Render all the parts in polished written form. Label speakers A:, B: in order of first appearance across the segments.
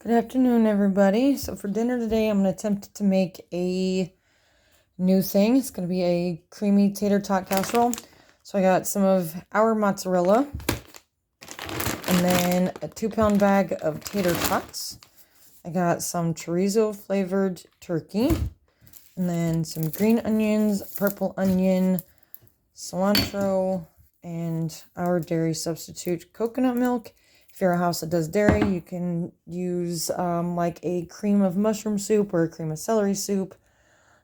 A: Good afternoon, everybody. So for dinner today, I'm going to attempt to make a new thing. It's going to be a creamy tater tot casserole. So I got some of our mozzarella, and then a 2-pound bag of tater tots. I got some chorizo flavored turkey, and then some green onions, purple onion, cilantro, and our dairy substitute coconut milk. If you're a house that does dairy, you can use like a cream of mushroom soup or a cream of celery soup,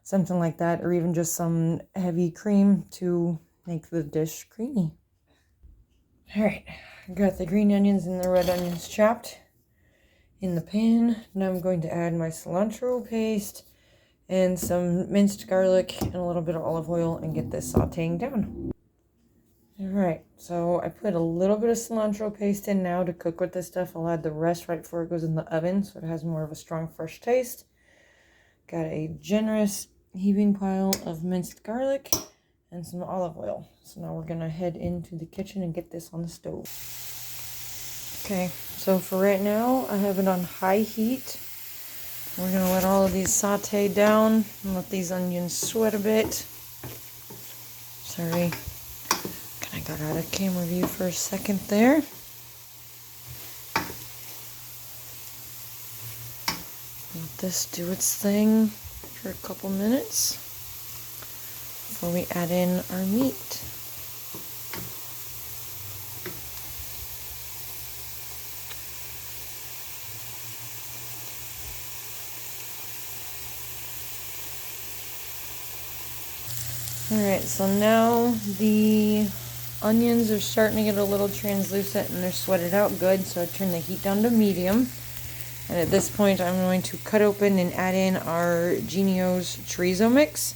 A: something like that, or even just some heavy cream to make the dish creamy. All right, I got the green onions and the red onions chopped in the pan. Now I'm going to add my cilantro paste and some minced garlic and a little bit of olive oil and get this sauteing down. All right, so I put a little bit of cilantro paste in now to cook with this stuff. I'll add the rest right before it goes in the oven so it has more of a strong, fresh taste. Got a generous heaping pile of minced garlic and some olive oil. So now we're gonna head into the kitchen and get this on the stove. Okay, so for right now, I have it on high heat. We're gonna let all of these saute down and let these onions sweat a bit. Sorry. I got out of camera view for a second there. Let this do its thing for a couple minutes before we add in our meat. Alright, so now the onions are starting to get a little translucent and they're sweated out good, so I turn the heat down to medium. And at this point I'm going to cut open and add in our Genio's chorizo mix.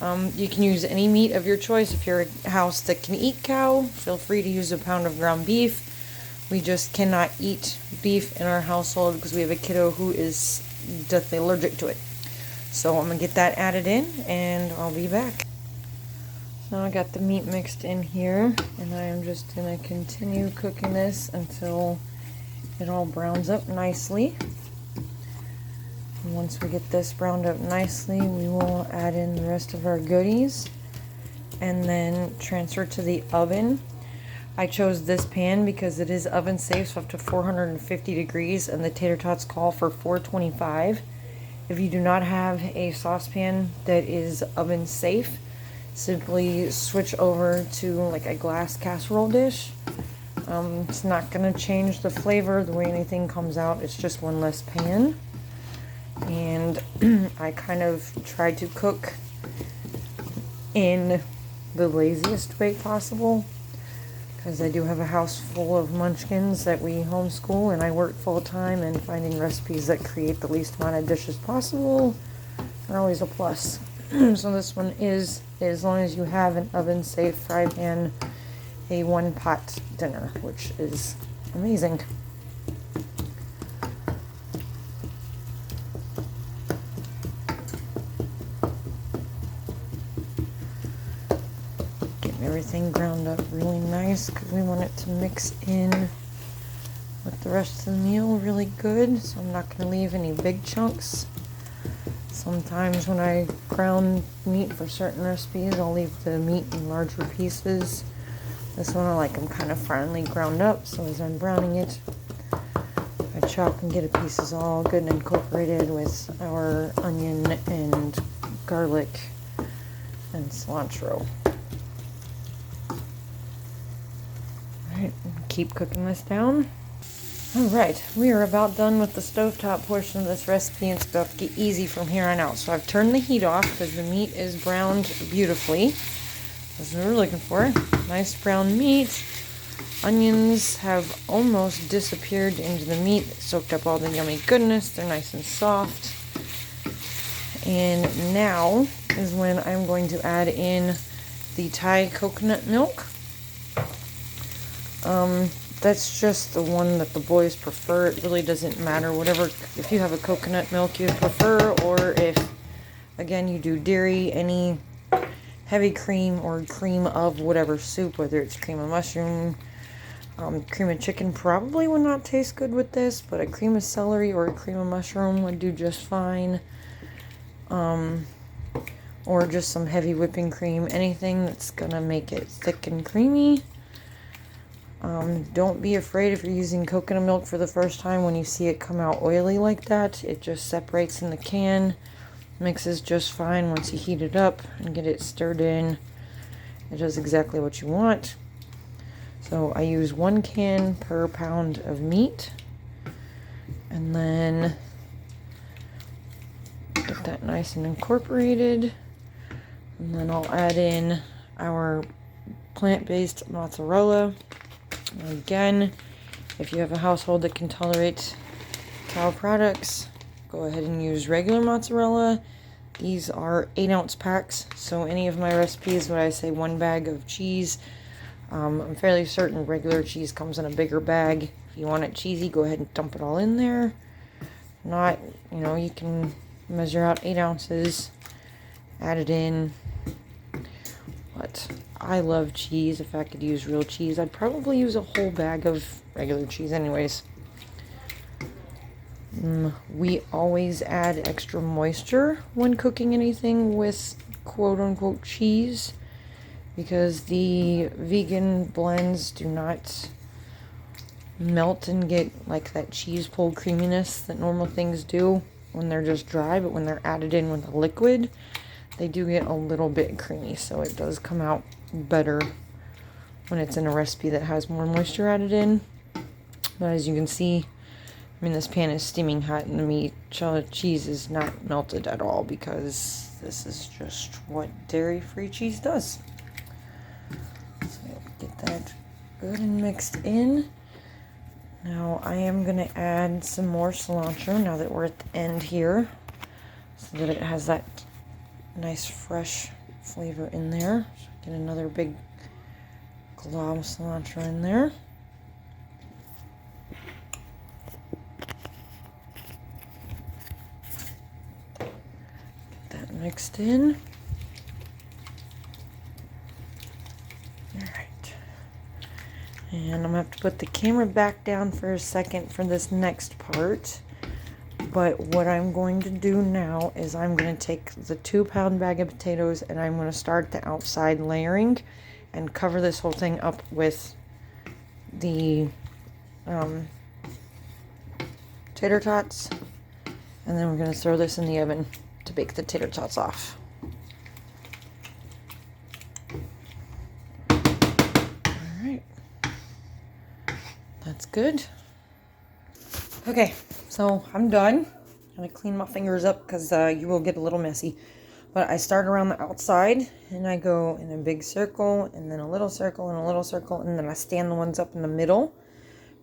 A: You can use any meat of your choice. If you're a house that can eat cow, feel free to use a pound of ground beef. We just cannot eat beef in our household because we have a kiddo who is deathly allergic to it. So I'm going to get that added in and I'll be back. Now I got the meat mixed in here, and I am just going to continue cooking this until it all browns up nicely. And once we get this browned up nicely, we will add in the rest of our goodies and then transfer to the oven. I chose this pan because it is oven safe, so up to 450 degrees, and the tater tots call for 425. If you do not have a saucepan that is oven safe, simply switch over to like a glass casserole dish. It's not going to change the flavor, the way anything comes out. It's just one less pan. And I kind of try to cook in the laziest way possible, because I do have a house full of munchkins that we homeschool, and I work full time, and finding recipes that create the least amount of dishes possible are always a plus. So this one is, as long as you have an oven safe fry pan, a 1-pot dinner, which is amazing. Getting everything ground up really nice because we want it to mix in with the rest of the meal really good, so I'm not going to leave any big chunks. Sometimes when I ground meat for certain recipes, I'll leave the meat in larger pieces. This one I like them kind of finely ground up, so as I'm browning it, I chop and get the pieces all good and incorporated with our onion and garlic and cilantro. Alright, keep cooking this down. Alright, we are about done with the stovetop portion of this recipe, and it's about to get easy from here on out. So I've turned the heat off because the meat is browned beautifully. That's what we're looking for. Nice brown meat. Onions have almost disappeared into the meat. They soaked up all the yummy goodness. They're nice and soft. And now is when I'm going to add in the Thai coconut milk. That's just the one that the boys prefer. It really doesn't matter. Whatever, if you have a coconut milk you prefer, or if, again, you do dairy, any heavy cream or cream of whatever soup, whether it's cream of mushroom, Cream of chicken probably would not taste good with this, but a cream of celery or a cream of mushroom would do just fine. Or just some heavy whipping cream, anything that's gonna make it thick and creamy. Don't be afraid if you're using coconut milk for the first time when you see it come out oily like that. It just separates in the can, mixes just fine once you heat it up and get it stirred in. It does exactly what you want. So I use 1 can per pound of meat, and then get that nice and incorporated. And then I'll add in our plant-based mozzarella. Again, if you have a household that can tolerate cow products, go ahead and use regular mozzarella. These are 8-ounce packs, so any of my recipes when I say 1 bag of cheese, I'm fairly certain regular cheese comes in a bigger bag. If you want it cheesy, go ahead and dump it all in there. If not, you can measure out 8 ounces, add it in. But I love cheese. If I could use real cheese, I'd probably use a whole bag of regular cheese anyways. We always add extra moisture when cooking anything with quote-unquote cheese, because the vegan blends do not melt and get like that cheese pulled creaminess that normal things do when they're just dry, but when they're added in with a liquid, they do get a little bit creamy, so it does come out better when it's in a recipe that has more moisture added in. But as you can see, this pan is steaming hot and the meat cheese is not melted at all, because this is just what dairy-free cheese does. So get that good and mixed in. Now I am going to add some more cilantro now that we're at the end here, so that it has that nice fresh flavor in there. So get another big glob of cilantro in there. Get that mixed in. Alright. And I'm going to have to put the camera back down for a second for this next part. But what I'm going to do now is I'm going to take the 2-pound bag of potatoes and I'm going to start the outside layering and cover this whole thing up with the tater tots. And then we're going to throw this in the oven to bake the tater tots off. Alright. That's good. Okay, so I'm done. I'm going to clean my fingers up because you will get a little messy. But I start around the outside and I go in a big circle and then a little circle and a little circle, and then I stand the ones up in the middle,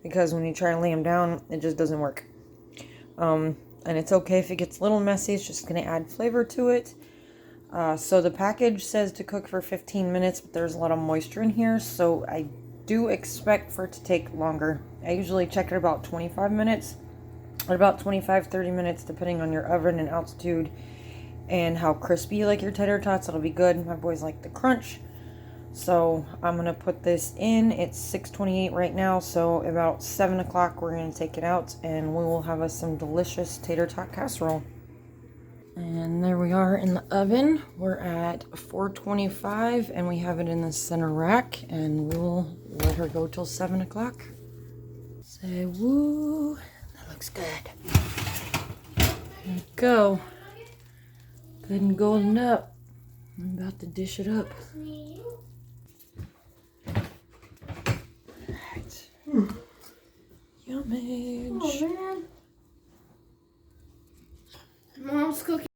A: because when you try to lay them down, it just doesn't work. And it's okay if it gets a little messy. It's just going to add flavor to it. So the package says to cook for 15 minutes, but there's a lot of moisture in here, so I do expect for it to take longer. I usually check it about 25 minutes, or about 25-30 minutes, depending on your oven and altitude and how crispy you like your tater tots. It'll be good. My boys like the crunch. So I'm going to put this in. It's 6:28 right now, so about 7 o'clock we're going to take it out and we will have us some delicious tater tot casserole. And there we are in the oven. We're at 425 and we have it in the center rack, and we'll let her go till 7 o'clock. Say woo. That looks good. There we go. Good and golden up. I'm about to dish it up. Alright. Yummy.
B: Oh man. Mom's cooking.